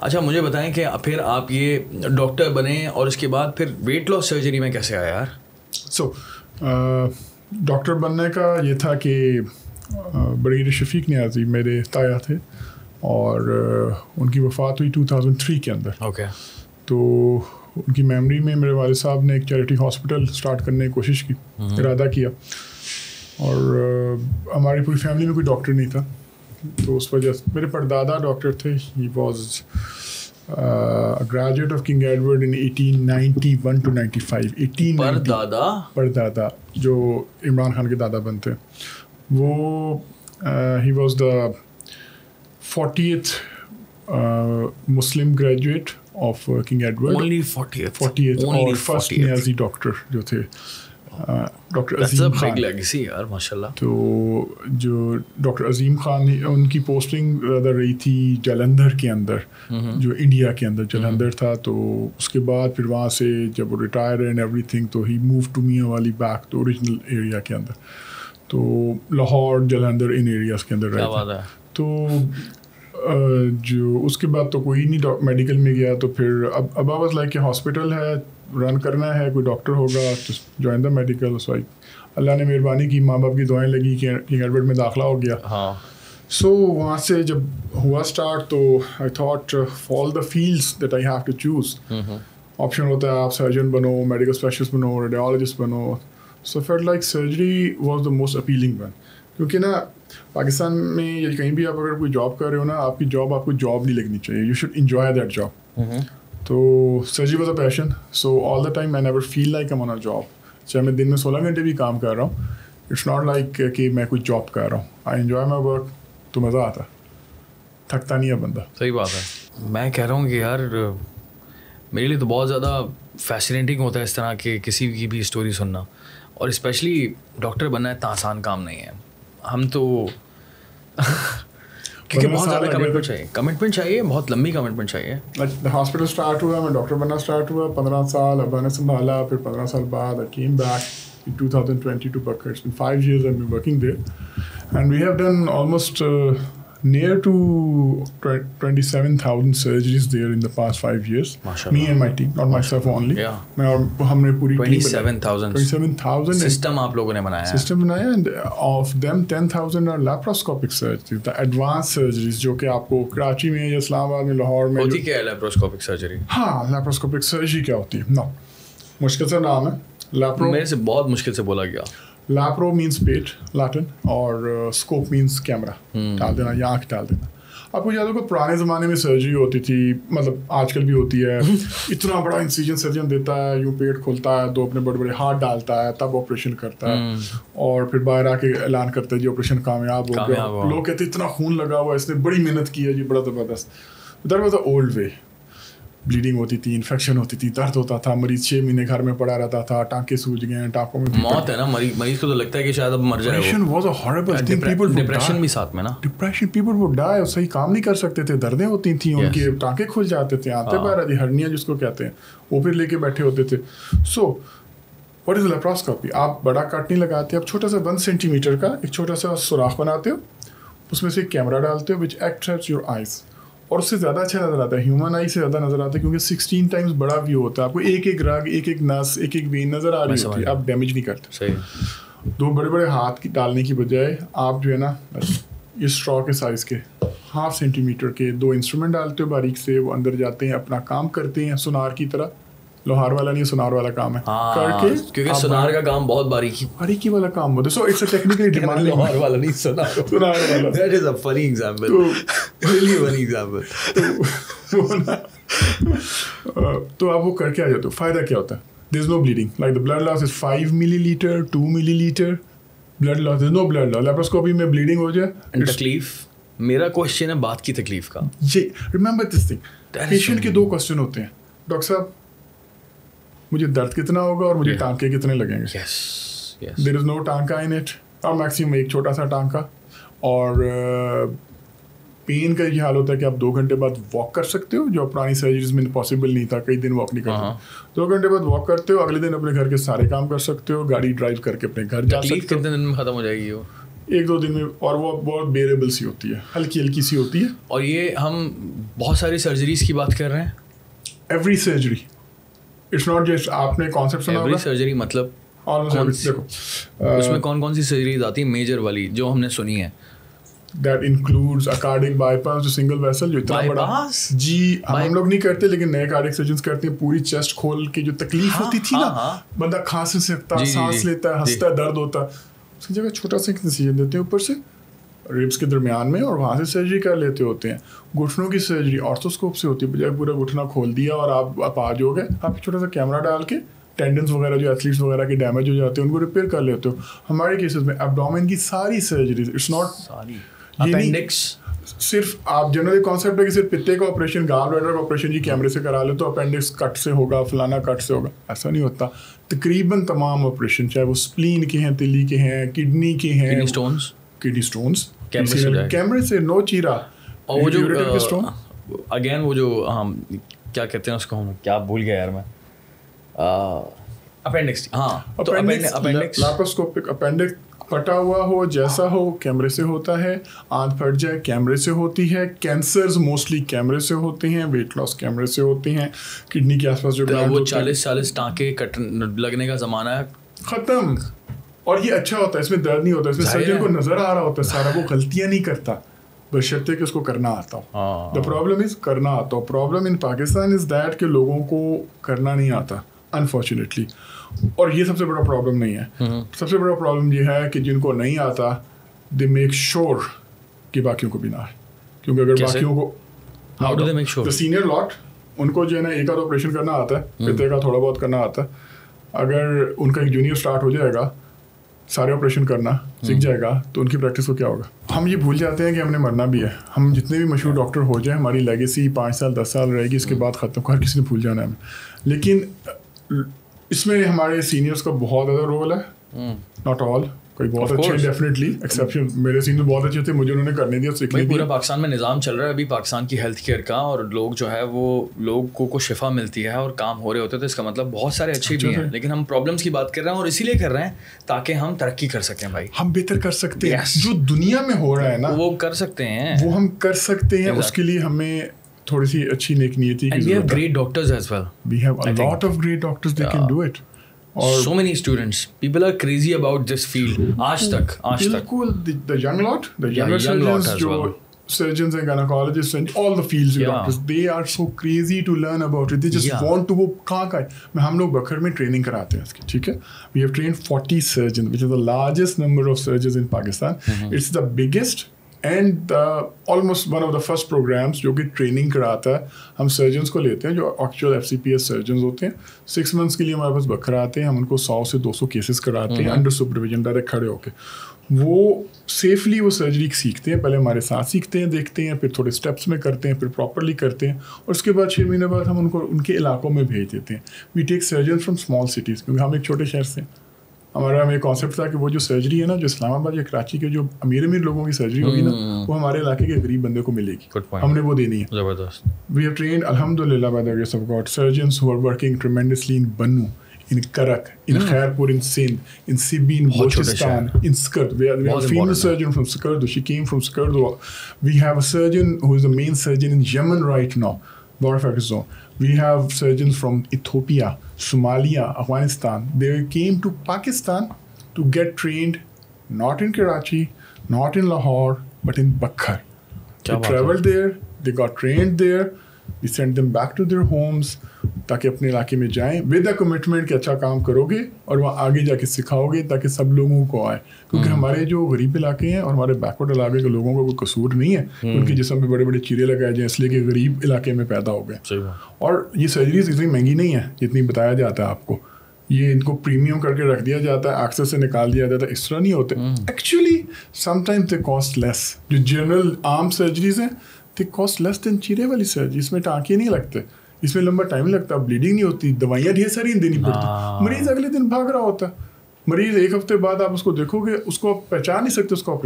अच्छा मुझे बताएं कि फिर आप ये डॉक्टर बने और उसके बाद फिर वेट लॉस सर्जरी में कैसे आया यार? सो डॉक्टर बनने का ये था कि बड़ीर शफीक नियाज़ी मेरे ताया थे और उनकी वफ़ात हुई 2003 के अंदर। ओके। तो उनकी मेमोरी में मेरे वालिद साहब ने एक चैरिटी हॉस्पिटल स्टार्ट करने की कोशिश की, इरादा किया, और हमारी पूरी फैमिली में कोई डॉक्टर नहीं था, तो उस वजह से मेरे परदादा डॉक्टर थे। He was graduate of king Edward in 1891 to 95। परदादा जो इमरान खान के दादा बनते, वो he was the 40th Muslim graduate of king Edward. Only 40th और फर्स्ट नियाज़ी डॉक्टर जो थे डॉक्टर अजीम खान। लेगेसी यार माशाल्लाह। तो जो डॉक्टर अजीम खान, उनकी पोस्टिंग ज़्यादा रही थी जलंधर के अंदर, जो इंडिया के अंदर जलंधर था। तो उसके बाद फिर वहाँ से जब वो रिटायर एंड एवरीथिंग, तो ही मूव टू मियाँ वाली बैक, तो ओरिजिनल एरिया के अंदर, तो लाहौर जलंधर इन एरियाज के अंदर रहते। तो जो उसके बाद तो कोई नहीं मेडिकल में गया, तो फिर अब आई वाज लाइक हॉस्पिटल है, रन करना है, कोई डॉक्टर होगा तो जॉइन द मेडिकल। सो अल्लाह ने मेहरबानी की, माँ बाप की दुआएं लगी, किंग एडवर्ड में दाखिला हो गया। हाँ। सो वहाँ से जब हुआ स्टार्ट, तो I thought fall the fields that I have to choose. Option होता है आप सर्जन बनो, मेडिकल स्पेशलिस्ट बनो, रेडियोलॉजिस्ट बनो। So felt like surgery was the most appealing one, क्योंकि ना पाकिस्तान में या कहीं भी आप अगर कोई जॉब कर रहे हो ना, आपकी जॉब आपको जॉब नहीं लगनी चाहिए, you should enjoy that job. तो surgery was a passion, so all the time I never feel like I am on a job. चाहे मैं दिन में 16 घंटे भी काम कर रहा हूँ, इट्स नॉट लाइक कि मैं कोई जॉब कर रहा हूँ। आई एंजॉय माई वर्क, तो मज़ा आता, थकता नहीं है बंदा। सही बात है। मैं कह रहा हूँ कि यार मेरे लिए तो बहुत ज़्यादा फैसिनेटिंग होता है इस तरह के किसी की भी स्टोरी सुनना, और स्पेशली डॉक्टर बनना इतना आसान काम नहीं है। हम तो क्योंकि बहुत ज़्यादा कमिटमेंट चाहिए, बहुत लंबी कमिटमेंट चाहिए। हॉस्पिटल स्टार्ट हुआ, मैं डॉक्टर बनना स्टार्ट हुआ, 15 साल अब्बा ने संभाला, फिर 15 साल बाद आई came back in 2020 to Bakr. It's been 5 years I've been working there, and we have done almost near to 27,000 surgeries there in the past 5 years. Me and my team, not myself only. Yeah. मैं और हमने पूरी 27,000 system आप लोगों ने बनाया है। System बनाया, and of them 10,000 are laparoscopic surgeries, the advanced surgeries, जो कि आपको कराची में या इस्लामाबाद में, लाहौर में होती क्या है laparoscopic सर्जरी? हाँ, laparoscopic सर्जरी क्या होती है? No, मुश्किल सा नाम है। Lapro, मेरे से बहुत मुश्किल से बोला गया। Lapro means पेट, Latin, और scope means कैमरा डाल देना या आँख डाल देना। आपको याद होगा पुराने ज़माने में सर्जरी होती थी, मतलब आजकल भी होती है। इतना बड़ा इंसिजन सर्जन देता है, यूँ पेट खोलता है, दो अपने बड़े बड़े हाथ डालता है, तब ऑपरेशन करता है, और फिर बाहर आके ऐलान करता है जी ऑपरेशन कामयाब हो गया। लोग कहते इतना खून लगा हुआ, इसने बड़ी मेहनत की है जी, बड़ा ज़बरदस्त। That was the old way. Bleeding होती थी, इन्फेक्शन होती थी, दर्द होता था, मरीज 6 महीने घर में पड़ा रहता था, टाँके सूज गए, टाँकों में मौत है ना, मरीज को तो लगता है कि शायद अब मर जाए। Depression was a horrible thing, people depression भी साथ में ना, डिप्रेशन, पीपल वुड डाई, सही काम नहीं कर सकते थे, दर्दें होती थी, उनके टाँके खुल जाते थे, आते बाहर हर्निया जिसको कहते हैं, वो फिर लेके बैठे होते थे। So what is laparoscopy? आप बड़ा कट नहीं लगाते, आप छोटा सा 1 सेंटीमीटर का एक छोटा सा सुराख बनाते हो, उसमें से एक कैमरा डालते हो which acts as your eyes, और उससे ज़्यादा अच्छा नज़र आता है, ह्यूमन आई से ज़्यादा नज़र आता है, क्योंकि 16 टाइम्स बड़ा व्यू होता है। आपको एक एक रग, एक एक नस, एक एक वेन नज़र आ रही होती है, आप डैमेज नहीं करते। सही। 2 बड़े बड़े हाथ की डालने की बजाय आप जो है ना, इस स्ट्रॉ के साइज़ के 1/2 सेंटीमीटर के 2 इंस्ट्रूमेंट डालते हो बारीक से, वो अंदर जाते हैं, अपना काम करते हैं, सुनार की तरह। लोहार वाला नहीं, सुनार वाला काम है करके, क्योंकि सुनार का काम बहुत बारीकी वाला काम होता है। So it's a technically demanding. लोहार वाला नहीं, सुनार वाला। That is a funny example, really funny example. तो आप वो करके आ जाते हो, फायदा क्या होता है? There is no bleeding, like the blood loss is 5 millilitre, 2 millilitre blood loss, there is no blood loss. Laparoscopy में ब्लीडिंग हो जाए, तकलीफ। मेरा क्वेश्चन है बात की तकलीफ का। जी, रिमेंबर दिस थिंग, पेशेंट के 2 क्वेश्चन होते हैं, डॉक्टर साहब मुझे दर्द कितना होगा और मुझे टांके कितने लगेंगे। देयर इज नो टांका इन इट, और मैक्सिमम एक छोटा सा टांका। और पेन का ये हाल होता है कि आप 2 घंटे बाद वॉक कर सकते हो, जो पुरानी सर्जरीज में पॉसिबल नहीं था, कई दिन वॉक नहीं करते। 2 घंटे बाद वॉक करते हो, अगले दिन अपने घर के सारे काम कर सकते हो, गाड़ी ड्राइव करके अपने घर जा सकते हो। कितने दिन में खत्म हो जाएगी वो? 1-2 दिन में, और वो बहुत बेरेबल सी होती है, हल्की हल्की सी होती है। और ये हम बहुत सारी सर्जरीज की बात कर रहे हैं। Every surgery, it's not just आपने कॉन्सेप्ट सुना एवरी होगा। सर्जरी मतलब ऑलमोस्ट देखो उसमें कौन कौन सी सर्जरीज आती है मेजर वाली जो हमने सुनी है? That includes a cardiac bypass, जो सिंगल वेसल, जो इतना बड़ा Bypass? जी हम लोग नहीं करते, लेकिन नए कार्डियक सर्जन्स करते हैं। पूरी चेस्ट खोल के जो तकलीफ हाँ, होती थी हाँ, ना, हाँ। बंदा खांस नहीं सकता, जी, जी, सांस जी, लेता है, जी। हंसता है, दर्द होता है, उसकी जगह छोटा सा इंसिजन देते हैं ऊपर से रिब्स के दरमियान में, और वहाँ से सर्जरी कर लेते होते हैं। घुटनों की सर्जरी ऑर्थोस्कोप से होती है, बजाय पूरा घुटना खोल दिया और आप आ जाओगे, आप छोटा सा कैमरा डाल के टेंडन्स वगैरह जो एथलीट्स वगैरह के डैमेज हो जाते हैं उनको रिपेयर कर लेते हो। हमारे केसेस में एब्डोमेन की सारी सर्जरीज, इट्स नॉट सारी नहीं- अपेंडिक्स। सिर्फ आप जनरली कॉन्सेप्ट है कि सिर्फ पित्ते का ऑपरेशन, गाल ब्लैडर का ऑपरेशन जी कैमरे से करा ले तो अपेंडिक्स कट से होगा, फलाना कट से होगा, ऐसा नहीं होता। तकरीबन तमाम ऑपरेशन, चाहे वो स्प्लीन के हैं, तिल्ली के हैं, किडनी के हैं, किडनी स्टोन्स किडनी स्टोन्स कैमरे से जाएगा। कैमरे से नो चीरा। और वो यूरेटर के स्टोन, जो अगेन वो जो हम क्या कहते हैं उसको, हम क्या भूल गया यार मैं, अपेंडिक्स। हाँ तो अपेंडिक्स लैप्रोस्कोपिक अपेंडिक्स फटा हुआ हो, जैसा हो, कैमरे से होता है। आंत फट जाए, कैमरे से होती है। कैंसर्स मोस्टली कैमरे से होते हैं, वेट लॉस कैमरे से होते हैं। किडनी के आसपास जो तो ग्लैंड वो होते हैं, 40 टाँके कट लगने का जमाना है खत्म। और ये अच्छा होता है, इसमें दर्द नहीं होता, इसमें जाहिर सर्जन है। को नजर आ रहा होता है सारा, वो गलतियां नहीं करता, बशर्ते कि उसको करना आता हो। हाँ, द प्रॉब्लम इज करना आता हो। Problem in Pakistan is that कि लोगों को करना नहीं आता, अनफॉर्चुनेटली। और ये सबसे बड़ा प्रॉब्लम नहीं है। सबसे बड़ा प्रॉब्लम ये है कि जिनको नहीं आता, दे मेक श्योर कि बाकियों को भी ना है। क्योंकि अगर कैसे? बाकियों को, how do they make sure? The senior lot, उनको जो है ना एक आध ऑपरेशन करना आता है, पित्ते का थोड़ा बहुत करना आता है। अगर उनका एक जूनियर स्टार्ट हो जाएगा, सारे ऑपरेशन करना सीख जाएगा, तो उनकी प्रैक्टिस को क्या होगा? हम ये भूल जाते हैं कि हमने मरना भी है। हम जितने भी मशहूर डॉक्टर हो जाए, हमारी लेगेसी 5 साल 10 साल रहेगी, इसके बाद ख़त्म, हर किसी ने भूल जाना है हमें। लेकिन इसमें हमारे सीनियर्स का बहुत ज़्यादा रोल है। नॉट ऑल, कोई बहुत Of अच्छे course. डेफिनेटली एक्सेप्शन, मेरे सीनियर बहुत अच्छे थे, मुझे उन्होंने करने दिया, सीखने भाई पूरा दिया। पाकिस्तान में निज़ाम चल रहा है अभी पाकिस्तान की हेल्थ केयर का, और लोग जो है वो लोगों को शिफा मिलती है और काम हो रहे होते हैं, तो इसका मतलब बहुत सारे अच्छे भी हैं। लेकिन हम प्रॉब्लम्स की बात कर रहे हैं, और इसीलिए कर रहे हैं ताकि हम तरक्की कर सकें भाई। हम बेहतर कर सकते हैं। Yes. जो दुनिया में हो रहा है ना, वो कर सकते हैं, वो हम कर सकते हैं। Exactly. उसके लिए हमें थोड़ी सी अच्छी नेक नीयती की एंड वी हैव जरूरत है। Great doctors as well. We have a I think. lot of great doctors, they can Yeah. do it. और So many students, people are crazy about this field. आज तक बिल्कुल, the young lot, the younger young lot surgeons, as जो well. surgeons and gynecologists and all the fields Yeah. doctors, they are so crazy to learn about it. They just Yeah. want to, वो कहाँ का है? हम लोग बखर में training कराते हैं इसकी, ठीक है? We have trained 40 surgeons, which is the largest number of surgeons in Pakistan. It's the biggest and almost one of the first programs जो कि ट्रेनिंग कराता है। हम सर्जन्स को लेते हैं जो एक्चुअल FCPS सर्जन्स होते हैं, 6 मंथ्स के लिए हमारे पास बखर आते हैं। हम उनको 100 से 200 केसेस कराते हैं अंडर सुपरविजन, डायरेक्ट खड़े होके। वो सेफली वो सर्जरी सीखते हैं, पहले हमारे साथ सीखते हैं, देखते हैं, फिर थोड़े स्टेप्स में करते हैं, फिर प्रॉपरली करते हैं, और उसके बाद 6 महीने बाद हम उनको उनके इलाकों में भेज देते हैं। We take surgeon from small cities, क्योंकि हम एक छोटे शहर से, हमारा में कॉन्सेप्ट था कि वो जो सर्जरी है ना, जो इस्लामाबाद या कराची के जो अमीर लोगों की सर्जरी होगी ना, वो हमारे इलाके के गरीब बंदे को मिलेगी। Good point. हमने वो देनी है। जबरदस्त। We have trained, alhamdulillah, by the grace of God, surgeons who are working tremendously in Bannu, in Karak, in Khairpur, in Sindh, in Sibi, in बहुत छोटे Balochistan, in Skardu. We have a बहुत female important surgeon from Skardu. She came from Skardu. We have a surgeon who is the main surgeon in Yemen right now, border factor zone. We have surgeons from Ethiopia, Somalia, Afghanistan. They came to Pakistan to get trained, not in Karachi, not in Lahore, but in Bakhar. क्या They बात है। traveled there, they got trained there, we sent them back to their homes, ताकि अपने इलाके में जाएं with a commitment कि अच्छा काम करोगे और वहाँ आगे जाके सिखाओगे ताकि सब लोगों को आए। क्योंकि हमारे जो गरीब इलाके हैं और हमारे बैकवर्ड इलाके के लोगों का कोई कसूर नहीं है, उनके जिस्म में बड़े बड़े चीरे लगाए जाए इसलिए कि गरीब इलाके में पैदा हो गए। सही बात। और ये सर्जरीज इतनी महंगी नहीं है जितनी बताया जाता है आपको। ये इनको प्रीमियम करके रख दिया जाता है, एक्सेस से निकाल दिया जाता है, इस तरह नहीं होते। Actually sometimes they cost less. जो जनरल आर्म सर्जरीज हैं दे कॉस्ट लेस देन चीरे वाली सर्जरी। इसमें टाँके नहीं लगते, इसमें लंबा टाइम लगता, ब्लीडिंग नहीं होती, दवाइयाँ ढेर सारी देनी पड़ती, मरीज अगले दिन भाग रहा होता है। मरीज 1 हफ्ते बाद आप उसको देखोगे, उसको आप पहचान नहीं सकते उसका ऑपरेशन।